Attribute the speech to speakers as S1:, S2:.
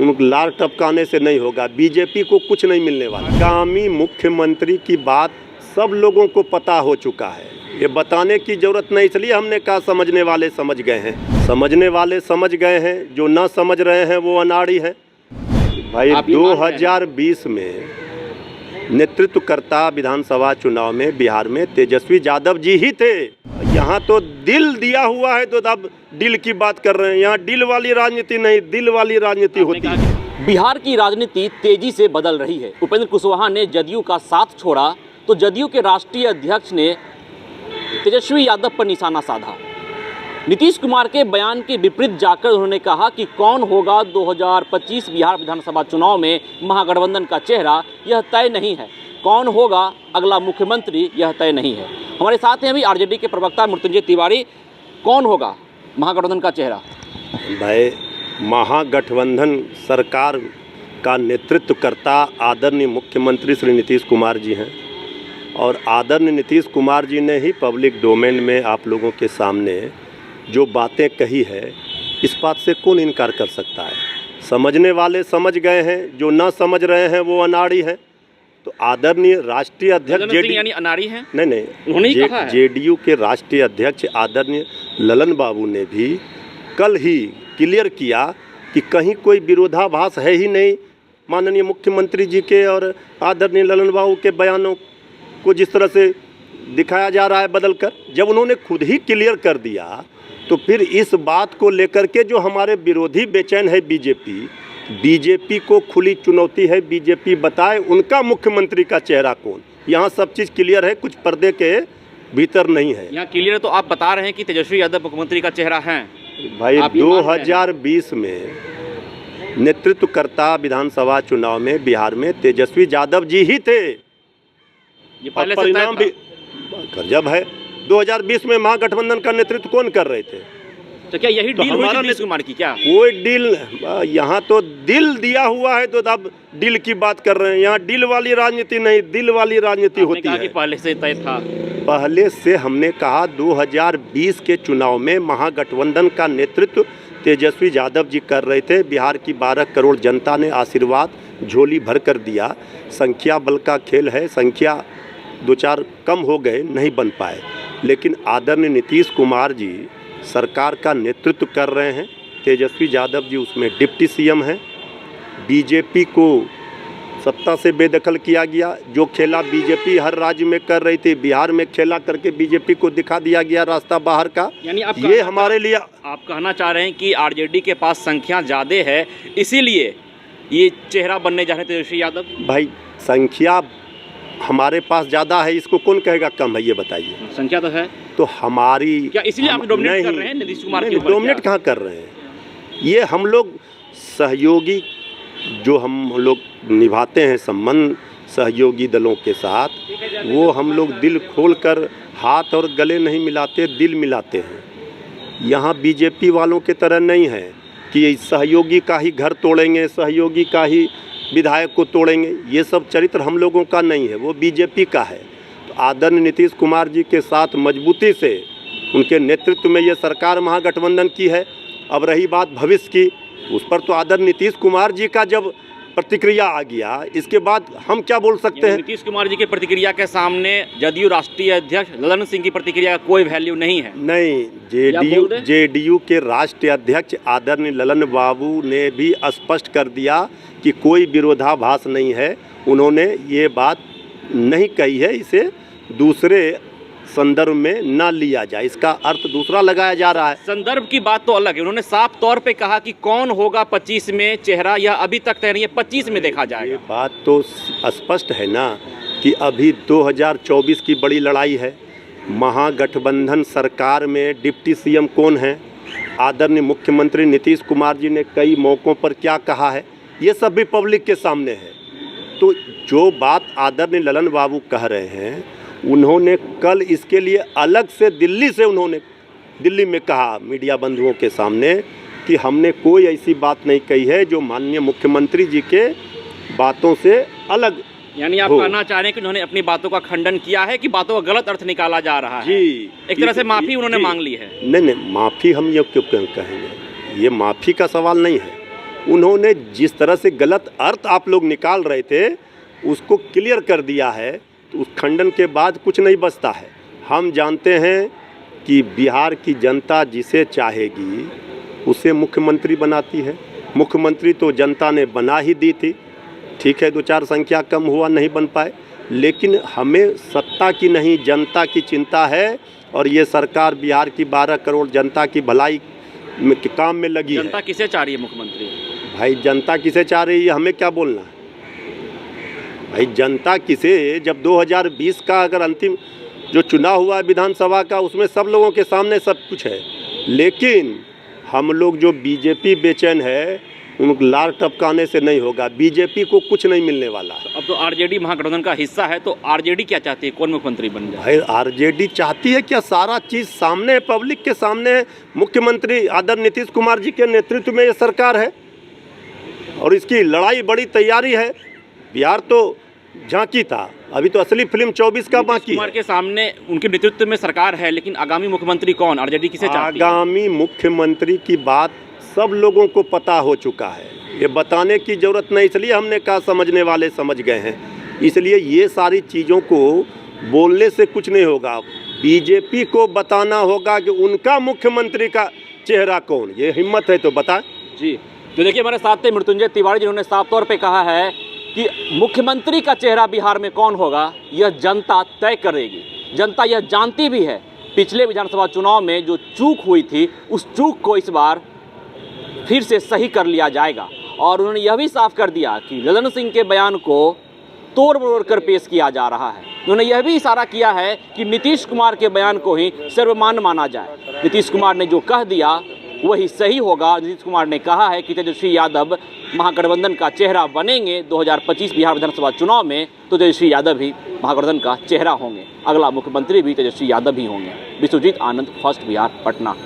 S1: उन लार टपकाने से नहीं होगा। बीजेपी को कुछ नहीं मिलने वाला। आगामी मुख्यमंत्री की बात सब लोगों को पता हो चुका है, ये बताने की जरूरत नहीं। इसलिए हमने कहा समझने वाले समझ गए हैं, समझने वाले समझ गए हैं, जो ना समझ रहे हैं वो अनाड़ी हैं। भाई 2020 में नेतृत्वकर्ता विधानसभा चुनाव में बिहार में तेजस्वी यादव जी ही थे। यहाँ तो दिल दिया हुआ है तो अब दिल की बात कर रहे हैं। यहाँ दिल वाली राजनीति नहीं, दिल वाली राजनीति होती है।
S2: बिहार की राजनीति तेजी से बदल रही है। उपेंद्र कुशवाहा ने जदयू का साथ छोड़ा तो जदयू के राष्ट्रीय अध्यक्ष ने तेजस्वी यादव पर निशाना साधा। नीतीश कुमार के बयान के विपरीत जाकर उन्होंने कहा कि कौन होगा 2025 बिहार विधानसभा चुनाव में महागठबंधन का चेहरा, यह तय नहीं है। कौन होगा अगला मुख्यमंत्री, यह तय नहीं है। हमारे साथ हैं अभी आरजेडी के प्रवक्ता मृत्युंजय तिवारी। कौन होगा महागठबंधन का चेहरा?
S1: भाई महागठबंधन सरकार का नेतृत्व करता आदरणीय मुख्यमंत्री श्री नीतीश कुमार जी हैं और आदरणीय नीतीश कुमार जी ने ही पब्लिक डोमेन में आप लोगों के सामने जो बातें कही है, इस बात से कौन इनकार कर सकता है। समझने वाले समझ गए हैं, जो ना समझ रहे हैं वो अनाड़ी हैं। तो आदरणीय राष्ट्रीय अध्यक्ष
S2: यानी अनाड़ी हैं?
S1: नहीं, जेडीयू के राष्ट्रीय अध्यक्ष आदरणीय ललन बाबू ने भी कल ही क्लियर किया कि कहीं कोई विरोधाभास है ही नहीं माननीय मुख्यमंत्री जी के और आदरणीय ललन बाबू के बयानों को जिस तरह से दिखाया जा रहा है बदलकर। जब उन्होंने खुद ही क्लियर कर दिया तो फिर इस बात को लेकर के जो हमारे विरोधी बेचैन है बीजेपी को खुली चुनौती है। बीजेपी बताए उनका मुख्यमंत्री का चेहरा कौन। यहाँ सब चीज़ क्लियर है, कुछ पर्दे के भीतर नहीं है।
S2: यहाँ क्लियर है तो आप बता रहे हैं कि तेजस्वी यादव मुख्यमंत्री का चेहरा है।
S1: भाई 2020 में नेतृत्वकर्ता विधानसभा चुनाव में बिहार में तेजस्वी यादव जी ही थे।
S2: ये पहले से
S1: परिणाम भी गजब है। 2020 में महागठबंधन का नेतृत्व कौन कर रहे थे?
S2: तो क्या यही डील हुई थी नीतीश कुमार की? क्या
S1: कोई डील? यहाँ तो दिल दिया हुआ है तो अब दिल की बात कर रहे हैं। यहाँ दिल वाली राजनीति नहीं, दिल वाली राजनीति होती है।
S2: पहले से तय था।
S1: पहले से हमने कहा 2020 के चुनाव में महागठबंधन का नेतृत्व तेजस्वी यादव जी कर रहे थे। बिहार की 12 करोड़ जनता ने आशीर्वाद झोली भर कर दिया। संख्या बल का खेल है, संख्या 2-4 कम हो गए, नहीं बन पाए, लेकिन आदरणीय नीतीश कुमार जी सरकार का नेतृत्व कर रहे हैं। तेजस्वी यादव जी उसमें डिप्टी सीएम हैं। बीजेपी को सत्ता से बेदखल किया गया। जो खेला बीजेपी हर राज्य में कर रही थी, बिहार में खेला करके बीजेपी को दिखा दिया गया रास्ता बाहर का।
S2: यानी आप
S1: ये हमारे लिए
S2: आप कहना चाह रहे हैं कि आरजेडी के पास संख्या ज़्यादा है, इसीलिए ये चेहरा बनने जा रहे हैं तेजस्वी यादव?
S1: भाई संख्या हमारे पास ज़्यादा है, इसको कौन कहेगा कम है? ये बताइए।
S2: संख्या तो है तो
S1: हमारी
S2: क्या इसलिए आप डोमिनेट कर रहे हैं नीतीश कुमार के ऊपर?
S1: डोमिनेट कहाँ कर रहे हैं? ये हम लोग सहयोगी जो हम लोग निभाते हैं संबंध सहयोगी दलों के साथ, वो हम लोग दिल खोलकर हाथ और गले नहीं मिलाते, दिल मिलाते हैं। यहाँ बीजेपी वालों के तरह नहीं है कि सहयोगी का ही घर तोड़ेंगे, सहयोगी का ही विधायक को तोड़ेंगे। ये सब चरित्र हम लोगों का नहीं है, वो बीजेपी का है। तो आदरणीय नीतीश कुमार जी के साथ मजबूती से उनके नेतृत्व में ये सरकार महागठबंधन की है। अब रही बात भविष्य की, उस पर तो आदरणीय नीतीश कुमार जी का जब प्रतिक्रिया आ गया, इसके बाद हम क्या बोल सकते हैं?
S2: नीतीश कुमार जी के प्रतिक्रिया के सामने जदयू राष्ट्रीय अध्यक्ष ललन सिंह की प्रतिक्रिया का कोई वैल्यू नहीं है?
S1: नहीं, जेडीयू के राष्ट्रीय अध्यक्ष आदरणीय ललन बाबू ने भी स्पष्ट कर दिया कि कोई विरोधाभास नहीं है। उन्होंने ये बात नहीं कही है, इसे दूसरे संदर्भ में ना लिया जाए, इसका अर्थ दूसरा लगाया जा रहा है।
S2: संदर्भ की बात तो अलग है। उन्होंने साफ तौर पे कहा कि कौन होगा 25 में चेहरा, यह अभी तक तय नहीं है, 25 में देखा जाएगा।
S1: ये बात तो स्पष्ट है ना कि अभी 2024 की बड़ी लड़ाई है। महागठबंधन सरकार में डिप्टी सीएम कौन है? आदरणीय मुख्यमंत्री नीतीश कुमार जी ने कई मौक़ों पर क्या कहा है, ये सब भी पब्लिक के सामने है। तो जो बात आदरणीय ललन बाबू कह रहे हैं, उन्होंने कल इसके लिए अलग से दिल्ली में कहा मीडिया बंधुओं के सामने कि हमने कोई ऐसी बात नहीं कही है जो माननीय मुख्यमंत्री जी के बातों से अलग।
S2: यानी आप कहना चाह रहे हैं कि उन्होंने अपनी बातों का खंडन किया है कि बातों का गलत अर्थ निकाला जा रहा है?
S1: जी,
S2: एक तरह से माफ़ी उन्होंने मांग ली है।
S1: नहीं, माफ़ी हम ये क्यों कहेंगे? ये माफ़ी का सवाल नहीं है। उन्होंने जिस तरह से गलत अर्थ आप लोग निकाल रहे थे उसको क्लियर कर दिया है, तो उस खंडन के बाद कुछ नहीं बचता है। हम जानते हैं कि बिहार की जनता जिसे चाहेगी उसे मुख्यमंत्री बनाती है। मुख्यमंत्री तो जनता ने बना ही दी थी, ठीक है, 2-4 संख्या कम हुआ, नहीं बन पाए, लेकिन हमें सत्ता की नहीं जनता की चिंता है। और ये सरकार बिहार की 12 करोड़ जनता की भलाई के काम में लगी है।
S2: जनता किसे चाह रही है मुख्यमंत्री?
S1: भाई जनता किसे चाह रही है, हमें क्या बोलना है भाई? जनता किसे, जब 2020 का अगर अंतिम जो चुनाव हुआ है विधानसभा का, उसमें सब लोगों के सामने सब कुछ है, लेकिन हम लोग जो बीजेपी बेचैन है उन लार टपकाने से नहीं होगा। बीजेपी को कुछ नहीं मिलने वाला है।
S2: अब तो आरजेडी महागठबंधन का हिस्सा है, तो आरजेडी क्या चाहती है, कौन मुख्यमंत्री बन जाए?
S1: भाई आरजेडी चाहती है क्या? सारा चीज़ सामने, पब्लिक के सामने। मुख्यमंत्री आदरणीय नीतीश कुमार जी के नेतृत्व में ये सरकार है और इसकी लड़ाई बड़ी तैयारी है। बिहार तो झांकी था, अभी तो असली फिल्म 24 का बाकी
S2: कुमार
S1: है।
S2: के सामने उनके नेतृत्व में सरकार है, लेकिन आगामी मुख्यमंत्री कौन, आरजेडी किसे चाहती है?
S1: आगामी मुख्यमंत्री की बात सब लोगों को पता हो चुका है, ये बताने की ज़रूरत नहीं, इसलिए हमने कहा समझने वाले समझ गए हैं। इसलिए ये सारी चीज़ों को बोलने से कुछ नहीं होगा, बीजेपी को बताना होगा कि उनका मुख्यमंत्री का चेहरा कौन, ये हिम्मत है तो बताएं।
S2: जी, तो देखिए हमारे साथ थे मृत्युंजय तिवारी, जिन्होंने साफ तौर पे कहा है कि मुख्यमंत्री का चेहरा बिहार में कौन होगा यह जनता तय करेगी। जनता यह जानती भी है, पिछले विधानसभा चुनाव में जो चूक हुई थी उस चूक को इस बार फिर से सही कर लिया जाएगा। और उन्होंने यह भी साफ कर दिया कि ललन सिंह के बयान को तोड़ मरोड़ कर पेश किया जा रहा है। उन्होंने यह भी इशारा किया है कि नीतीश कुमार के बयान को ही सर्वमान्य माना जाए। नीतीश कुमार ने जो कह दिया वही सही होगा। नीतीश कुमार ने कहा है कि तेजस्वी यादव महागठबंधन का चेहरा बनेंगे 2025 बिहार विधानसभा चुनाव में, तो तेजस्वी यादव भी महागठबंधन का चेहरा होंगे, अगला मुख्यमंत्री भी तेजस्वी यादव ही होंगे। विश्वजीत आनंद, फर्स्ट बिहार, पटना।